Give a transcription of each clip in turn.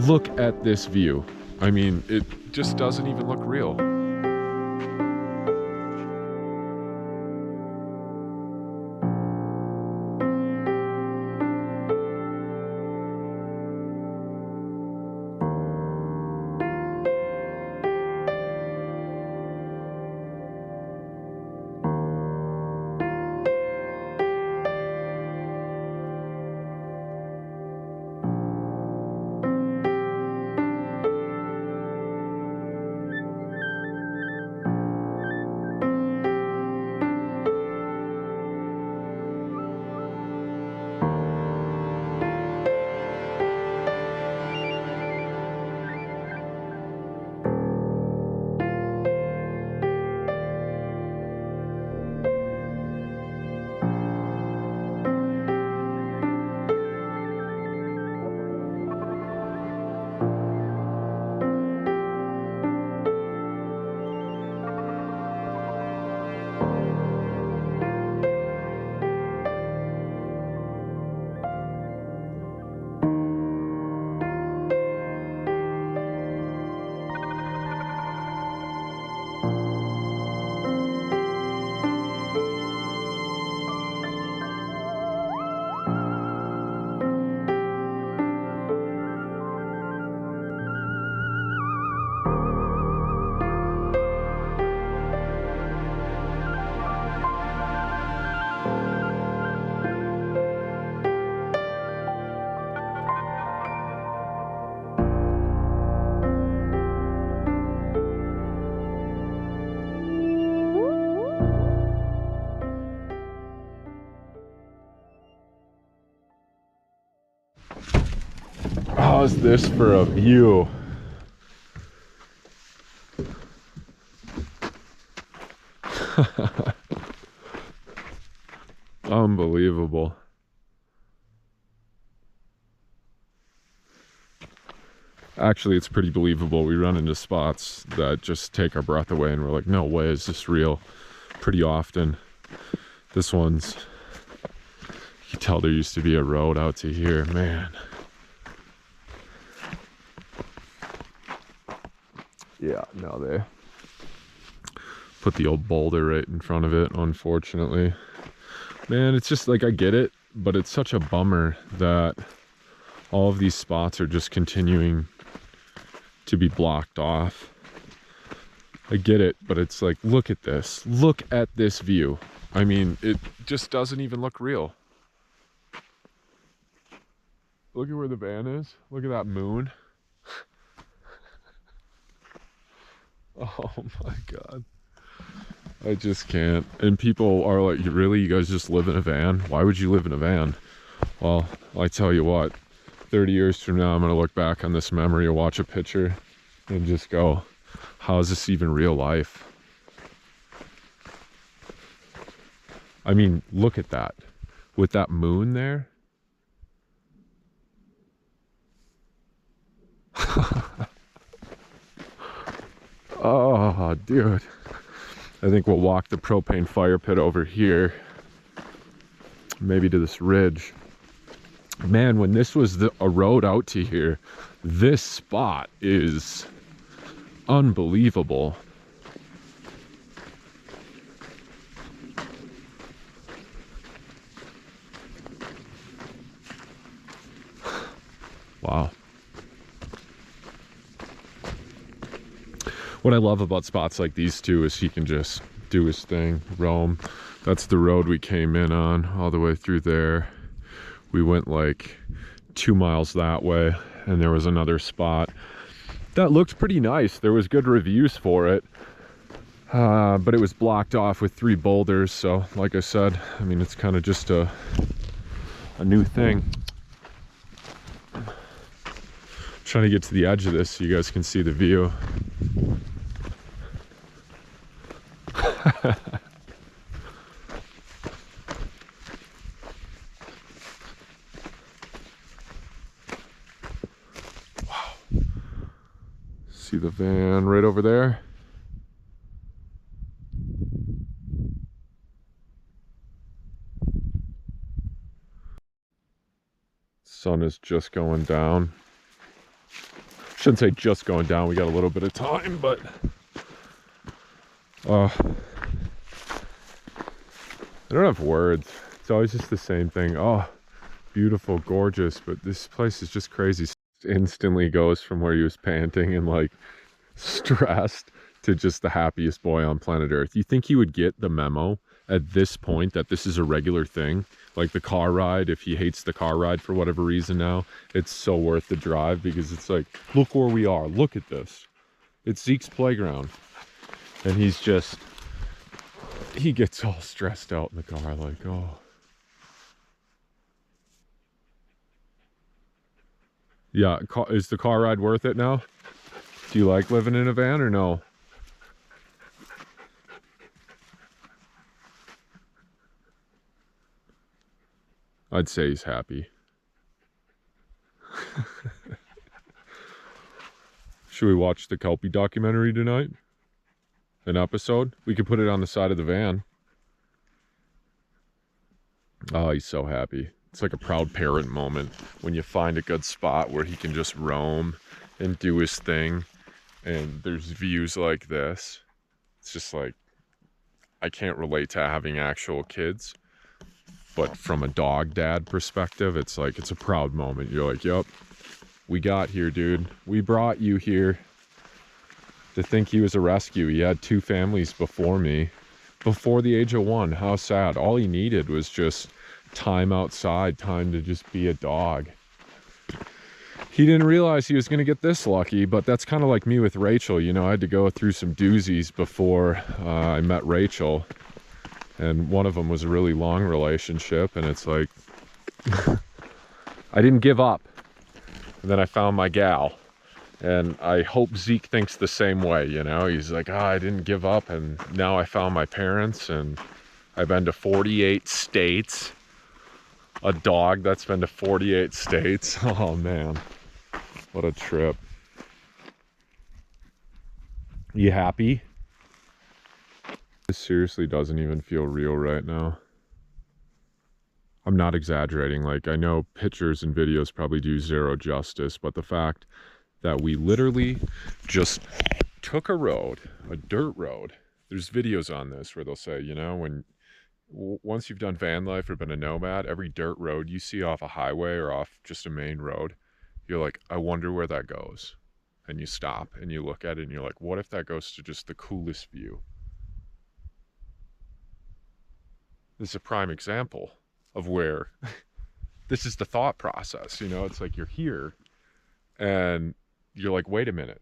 look at this view. I mean, it just doesn't even look real. How's this for a view? Unbelievable. Actually, it's pretty believable. We run into spots that just take our breath away and we're like, no way, is this real? Pretty often. This one's, you can tell there used to be a road out to here, man. Yeah, no, they put the old boulder right in front of it, unfortunately. Man, it's just like, I get it, but it's such a bummer that all of these spots are just continuing to be blocked off. I get it, but it's like, look at this. Look at this view. I mean, it just doesn't even look real. Look at where the van is. Look at that moon. Oh my God. I just can't. And people are like, really? You guys just live in a van? Why would you live in a van? Well, I tell you what, 30 years from now, I'm going to look back on this memory or watch a picture and just go, how is this even real life? I mean, look at that. With that moon there. Oh, dude. I think we'll walk the propane fire pit over here. Maybe to this ridge. Man, when this was a road out to here, this spot is unbelievable. Wow. What I love about spots like these two is he can just do his thing, roam. That's the road we came in on all the way through there. We went like 2 miles that way, and there was another spot that looked pretty nice. There was good reviews for it, but it was blocked off with 3 boulders. So like I said, I mean, it's kind of just a new thing. I'm trying to get to the edge of this so you guys can see the view. Wow. See the van right over there? Sun is just going down. Shouldn't say just going down, we got a little bit of time, but I don't have words. It's always just the same thing. Oh, beautiful, gorgeous, but this place is just crazy. Instantly goes from where he was panting and like stressed to just the happiest boy on planet Earth. You think he would get the memo at this point that this is a regular thing? Like the car ride, if he hates the car ride for whatever reason now, it's so worth the drive because it's like, look where we are, look at this. It's Zeke's playground. And he's just, he gets all stressed out in the car like, oh. Yeah, is the car ride worth it now? Do you like living in a van or no? I'd say he's happy. Should we watch the Kelpie documentary tonight? An episode? We could put it on the side of the van. Oh, he's so happy. It's like a proud parent moment when you find a good spot where he can just roam and do his thing. And there's views like this. It's just like, I can't relate to having actual kids, but from a dog dad perspective, it's like, it's a proud moment. You're like, yep, we got here, dude. We brought you here. To think he was a rescue. He had 2 families before me, before the age of 1. How sad. All he needed was just time outside, time to just be a dog. He didn't realize he was going to get this lucky, but that's kind of like me with Rachel. You know, I had to go through some doozies before I met Rachel. And one of them was a really long relationship. And it's like, I didn't give up. And then I found my gal. And I hope Zeke thinks the same way, you know? He's like, oh, I didn't give up. And now I found my parents. And I've been to 48 states. A dog that's been to 48 states. Oh, man. What a trip. You happy? This seriously doesn't even feel real right now. I'm not exaggerating. Like, I know pictures and videos probably do zero justice, but the fact that we literally just took a road, a dirt road. There's videos on this where they'll say, you know, once you've done van life or been a nomad, every dirt road you see off a highway or off just a main road, you're like, I wonder where that goes. And you stop and you look at it and you're like, what if that goes to just the coolest view? This is a prime example of where this is the thought process. You know, it's like you're here and you're like, wait a minute.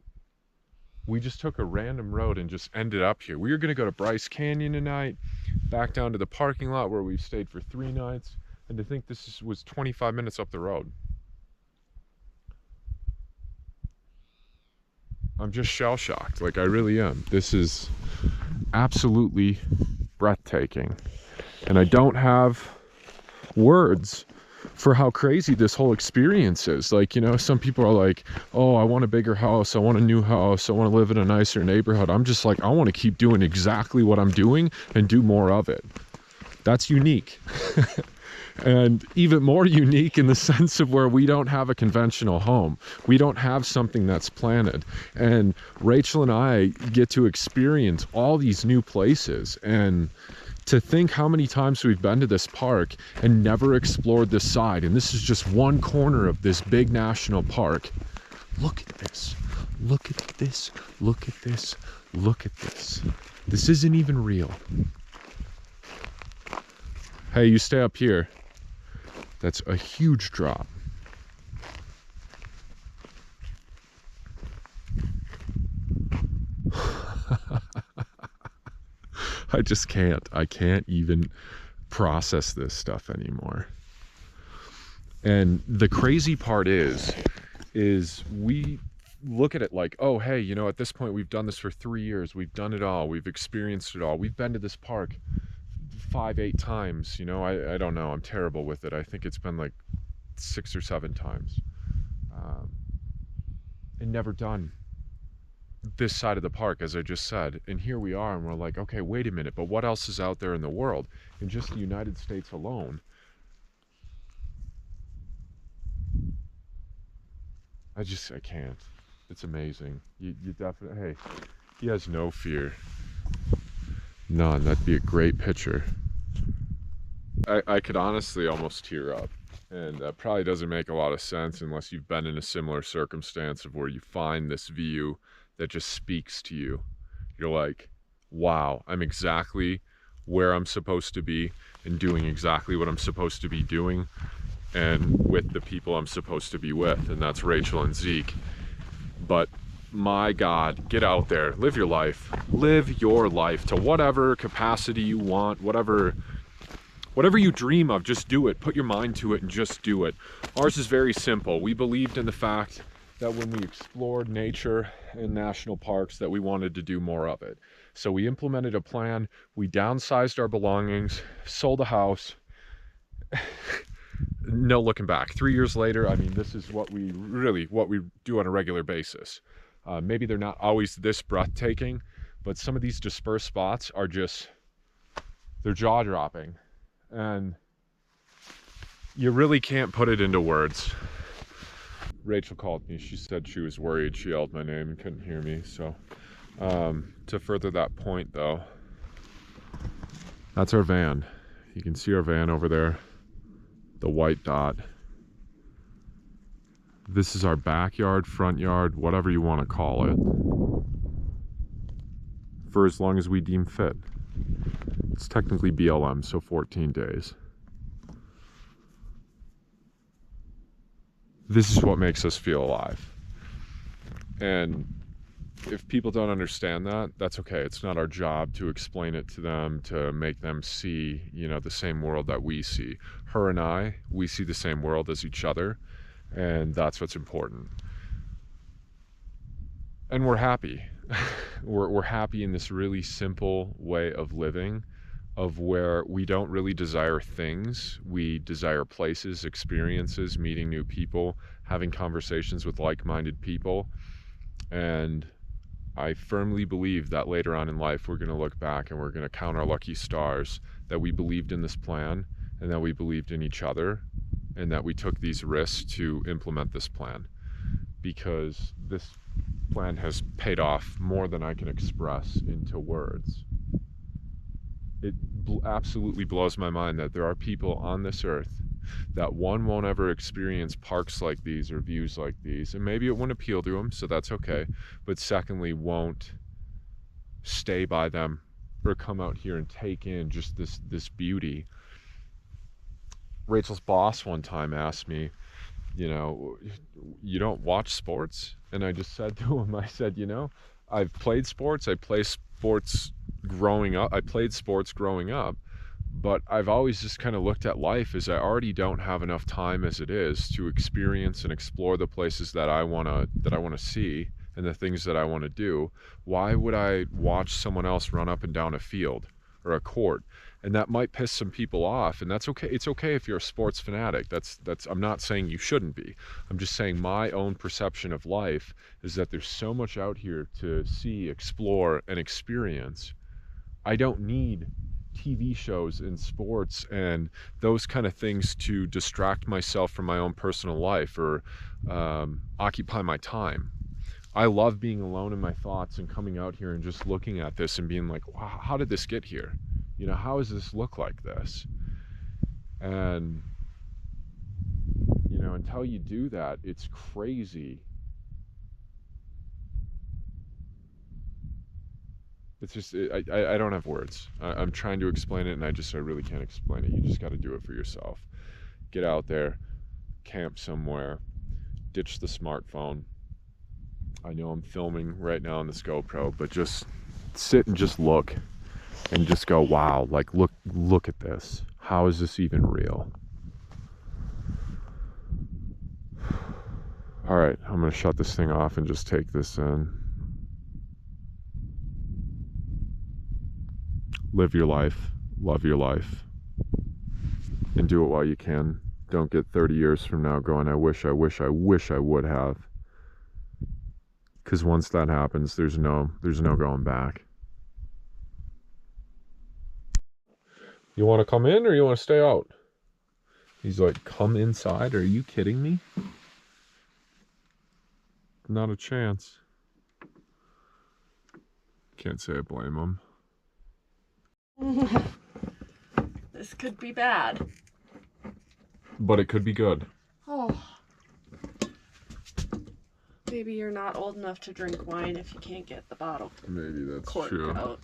We just took a random road and just ended up here. We were going to go to Bryce Canyon tonight, back down to the parking lot where we've stayed for 3 nights. And to think this was 25 minutes up the road. I'm just shell-shocked. Like, I really am. This is absolutely breathtaking. And I don't have words for how crazy this whole experience is. Like, you know, some people are like, oh, I want a bigger house, I want a new house, I want to live in a nicer neighborhood. I'm just like, I want to keep doing exactly what I'm doing and do more of it. That's unique. And even more unique in the sense of where we don't have a conventional home. We don't have something that's planted. And Rachel and I get to experience all these new places. And to think how many times we've been to this park and never explored this side. And this is just one corner of this big national park. Look at this. Look at this. Look at this. Look at this. This isn't even real. Hey, you stay up here. That's a huge drop. I just can't. I can't even process this stuff anymore. And the crazy part is we look at it like, oh, hey, you know, at this point we've done this for 3 years. We've done it all. We've experienced it all. We've been to this park 5-8 times. You know, I don't know. I'm terrible with it. I think it's been like 6 or 7 times. And never done this side of the park, as I just said. And here we are, and we're like, okay, wait a minute, but what else is out there in the world? In just the United States alone, I can't. It's amazing. You definitely, hey, he has no fear. None. That'd be a great picture. I could honestly almost tear up. And that probably doesn't make a lot of sense unless you've been in a similar circumstance of where you find this view that just speaks to you. You're like, wow, I'm exactly where I'm supposed to be and doing exactly what I'm supposed to be doing and with the people I'm supposed to be with. And that's Rachel and Zeke. But my God, get out there, live your life to whatever capacity you want, whatever you dream of, just do it. Put your mind to it and just do it. Ours is very simple. We believed in the fact that when we explored nature and national parks that we wanted to do more of it. So we implemented a plan. We downsized our belongings, sold a house. No looking back. 3 years later, I mean, this is what we do on a regular basis. Maybe they're not always this breathtaking, but some of these dispersed spots are just, they're jaw-dropping. And you really can't put it into words. Rachel called me. She said she was worried. She yelled my name and couldn't hear me. So to further that point, though, that's our van. You can see our van over there, the white dot. This is our backyard, front yard, whatever you want to call it, for as long as we deem fit. It's technically BLM, so 14 days. This is what makes us feel alive. And if people don't understand that, that's okay. It's not our job to explain it to them, to make them see, the same world that we see. Her and I, we see the same world as each other, and that's what's important. And we're happy. We're happy in this really simple way of living, of where we don't really desire things. We desire places, experiences, meeting new people, having conversations with like-minded people. And I firmly believe that later on in life, we're going to look back and we're going to count our lucky stars that we believed in this plan and that we believed in each other and that we took these risks to implement this plan, because this plan has paid off more than I can express into words. It absolutely blows my mind that there are people on this earth that, one, won't ever experience parks like these or views like these, and maybe it won't appeal to them, so that's okay, but secondly, won't stay by them or come out here and take in just this beauty. Rachel's boss one time asked me, you don't watch sports? And I just said to him, I said, I've played sports. I played sports growing up, but I've always just kind of looked at life as I already don't have enough time as it is to experience and explore the places that I want to see and the things that I want to do. Why would I watch someone else run up and down a field or a court? And that might piss some people off, and that's okay. It's okay if you're a sports fanatic. That's I'm not saying you shouldn't be. I'm just saying my own perception of life is that there's so much out here to see, explore, and experience. I don't need TV shows and sports and those kind of things to distract myself from my own personal life or occupy my time. I love being alone in my thoughts and coming out here and just looking at this and being like, wow, how did this get here? How does this look like this? And, until you do that, it's crazy. It's just, I don't have words. I'm trying to explain it, and I really can't explain it. You just got to do it for yourself. Get out there, camp somewhere, ditch the smartphone. I know I'm filming right now on this GoPro, but just sit and just look and just go, wow, like look at this. How is this even real? All right, I'm going to shut this thing off and just take this in. Live your life, love your life, and do it while you can. Don't get 30 years from now going, I wish I would have. Because once that happens, there's no going back. You want to come in or you want to stay out? He's like, come inside? Are you kidding me? Not a chance. Can't say I blame them. This could be bad. But it could be good. Oh. Maybe you're not old enough to drink wine if you can't get the bottle. Maybe that's cork true. Out.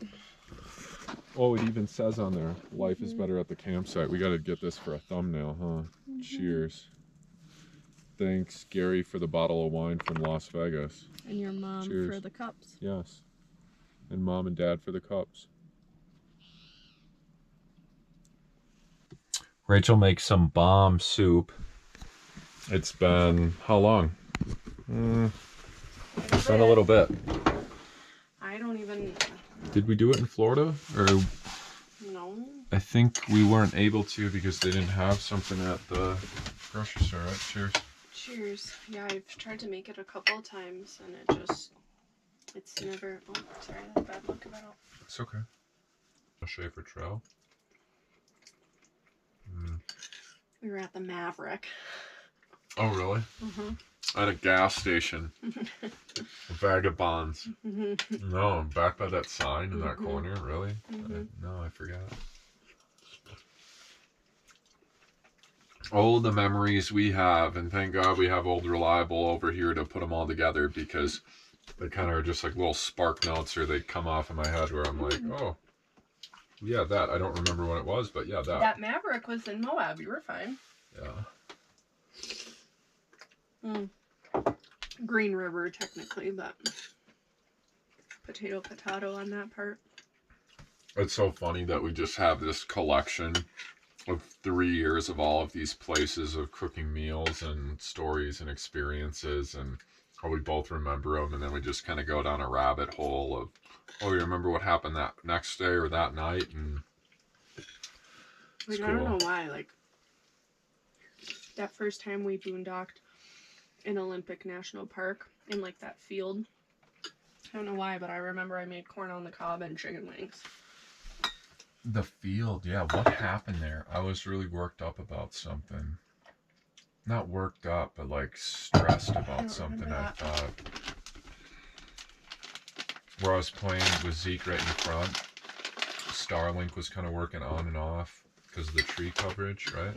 Oh, it even says on there, life is better at the campsite. We got to get this for a thumbnail, huh? Cheers. Thanks, Gary, for the bottle of wine from Las Vegas. And your mom Cheers. for the cups. Yes. And Mom and Dad for the cups. Rachel makes some bomb soup. It's been, how long? It's been a little bit. I don't even... Did we do it in Florida? Or No. I think we weren't able to because they didn't have something at the grocery store, right? Cheers. Cheers. Yeah, I've tried to make it a couple of times and it just... It's never... Oh, sorry, that's a bad look about it. It's okay. A Schaefer Trail. We were at the Maverick. Oh, really? At a gas station. Vagabonds. No, back by that sign in that corner, really? No, I forgot. Oh, the memories we have, and thank God we have Old Reliable over here to put them all together, because they kind of are just like little spark notes, or they come off in my head where I'm like, oh, yeah, that. I don't remember what it was, but yeah, that. That Maverick was in Moab. You were fine. Yeah. Green River, technically, but potato on that part. It's so funny that we just have this collection of 3 years of all of these places of cooking meals and stories and experiences, and how we both remember them, and then we just kind of go down a rabbit hole of, oh, you remember what happened that next day or that night? And like, cool. I don't know why, like, that first time we boondocked in Olympic National Park, in like that field, I don't know why, but I remember I made corn on the cob and chicken wings. The field, yeah, what happened there? I was really worked up about something. Not worked up, but like stressed about something, I thought. Where I was playing with Zeke right in front. Starlink was kind of working on and off because of the tree coverage, right?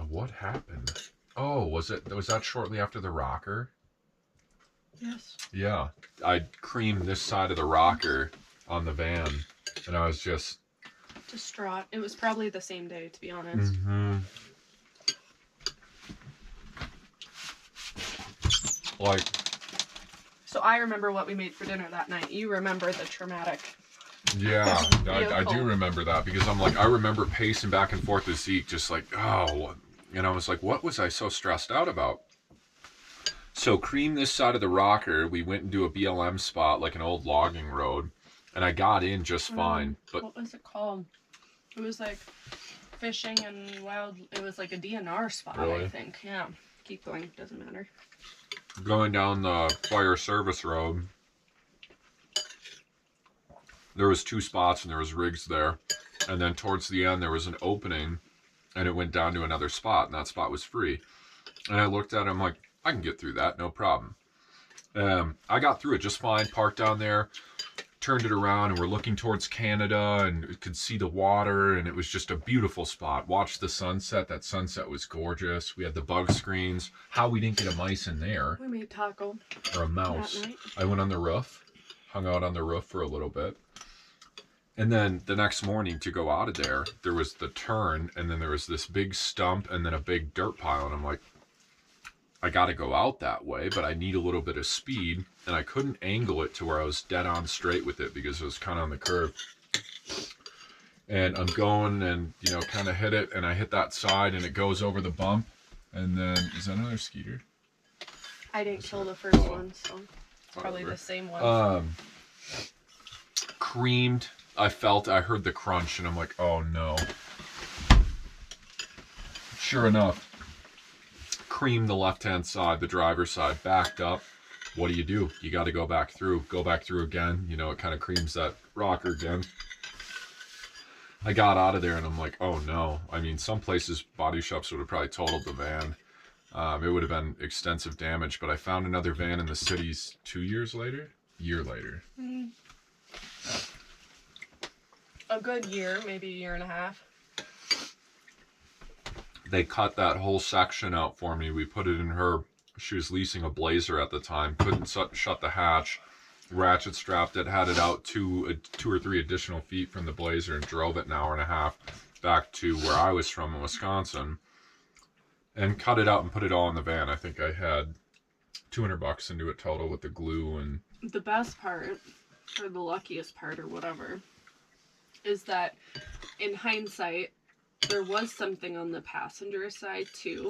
What happened? Oh, was that shortly after the rocker? Yes. Yeah, I creamed this side of the rocker on the van, and I was just distraught. It was probably the same day, to be honest. Like, so I remember what we made for dinner that night. You remember the traumatic. Yeah, I do remember that, because I'm like, I remember pacing back and forth with Zeke, just like, oh, and I was like, what was I so stressed out about? So cream this side of the rocker, we went into a BLM spot, like an old logging road, and I got in just fine. But what was it called? It was like fishing and wild, it was like a DNR spot, really? I think. Yeah, keep going, doesn't matter. Going down the fire service road, there was 2 spots and there was rigs there, and then towards the end there was an opening and it went down to another spot, and that spot was free. And I looked at it, I'm like, I can get through that, no problem. I got through it just fine, parked down there, turned it around, and we're looking towards Canada, and could see the water, and it was just a beautiful spot. Watched the sunset. That sunset was gorgeous. We had the bug screens. How we didn't get a mice in there. We made taco. Or a mouse. That night. I went on the roof, hung out on the roof for a little bit. And then the next morning to go out of there, there was the turn, and then there was this big stump and then a big dirt pile. And I'm like, I got to go out that way, but I need a little bit of speed. And I couldn't angle it to where I was dead on straight with it because it was kind of on the curve. And I'm going and, you know, kind of hit it, and I hit that side and it goes over the bump. And then, is that another skeeter? I didn't kill the first one, so it's probably the same one. Creamed. I heard the crunch, and I'm like, oh no. Sure enough, creamed the left-hand side, the driver's side, backed up. What do? You got to go back through again. You know, it kind of creams that rocker again. I got out of there, and I'm like, oh no. I mean, some places, body shops would have probably totaled the van. it would have been extensive damage. But I found another van in the cities 2 years later, year later. A good year, maybe a year and a half. They cut that whole section out for me. We put it in her. She was leasing a Blazer at the time. Couldn't shut the hatch. Ratchet strapped it, had it out 2 or 3 additional feet from the Blazer, and drove it an hour and a half back to where I was from in Wisconsin, and cut it out and put it all in the van. I think I had $200 into it total with the glue. And the best part, or the luckiest part, or whatever, is that in hindsight, there was something on the passenger side too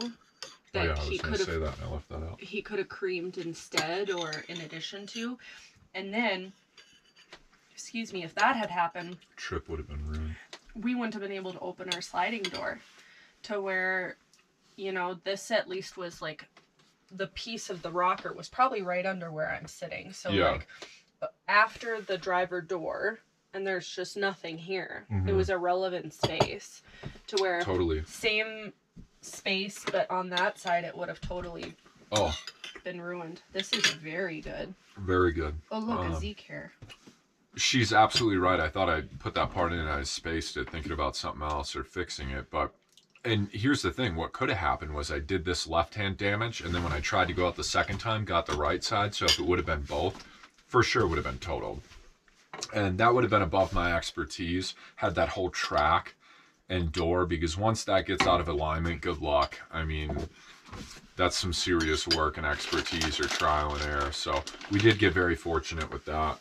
that he could have. Say that, and I left that out. He could have creamed instead or in addition to, and then, excuse me, if that had happened, Trip would have been ruined. We wouldn't have been able to open our sliding door, to where, you know, this at least was like, the piece of the rocker was probably right under where I'm sitting. So yeah. Like after the driver door, and there's just nothing here. It was a relevant space to where totally same space, but on that side it would have totally been ruined. This is very good. Very good. Oh look, a Zeke here. She's absolutely right. I thought I put that part in and I spaced it thinking about something else or fixing it. And here's the thing, what could have happened was I did this left-hand damage, and then when I tried to go out the second time, got the right side. So if it would have been both, for sure would have been totaled. And that would have been above my expertise, had that whole track and door, because once that gets out of alignment, good luck. I mean, that's some serious work and expertise or trial and error. So we did get very fortunate with that.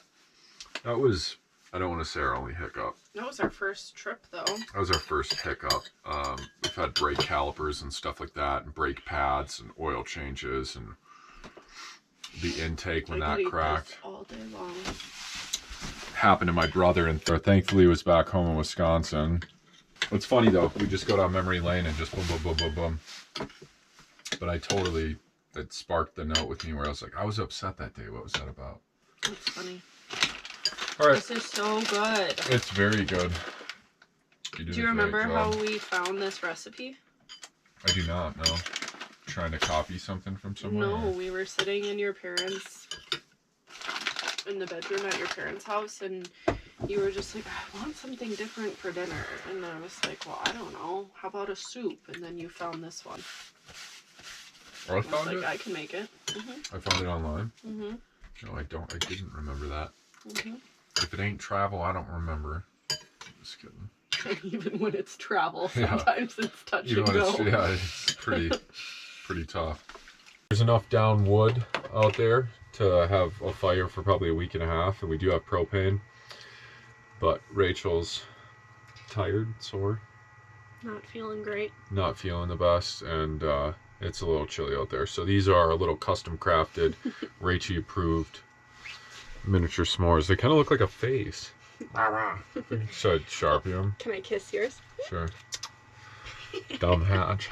That was, I don't want to say our only hiccup. That was our first trip though. That was our first hiccup. We've had brake calipers and stuff like that, and brake pads and oil changes, and the intake when that cracked. All day long. Happened to my brother, and thankfully he was back home in Wisconsin. It's funny though, we just go down memory lane and just boom, boom, boom, boom, boom. But it sparked the note with me where I was like, I was upset that day. What was that about? That's funny. All right. This is so good. It's very good. Do you remember how we found this recipe? I do not know. Trying to copy something from somewhere? No, we were sitting in your parents' in the bedroom at your parents' house, and you were just like, I want something different for dinner. And I was like, well, I don't know. How about a soup? And then you found this one. Or I found it? I can make it. I found it online? No, I didn't remember that. If it ain't travel, I don't remember. Just kidding. Even when it's travel, sometimes it's touch and go. It's pretty tough. There's enough down wood out there to have a fire for probably a week and a half, and we do have propane. But Rachel's tired, sore. Not feeling great. Not feeling the best, and it's a little chilly out there. So these are a little custom crafted, Rachel approved miniature s'mores. They kind of look like a face. Should I Sharpie them? Can I kiss yours? Sure. Dumb hatch.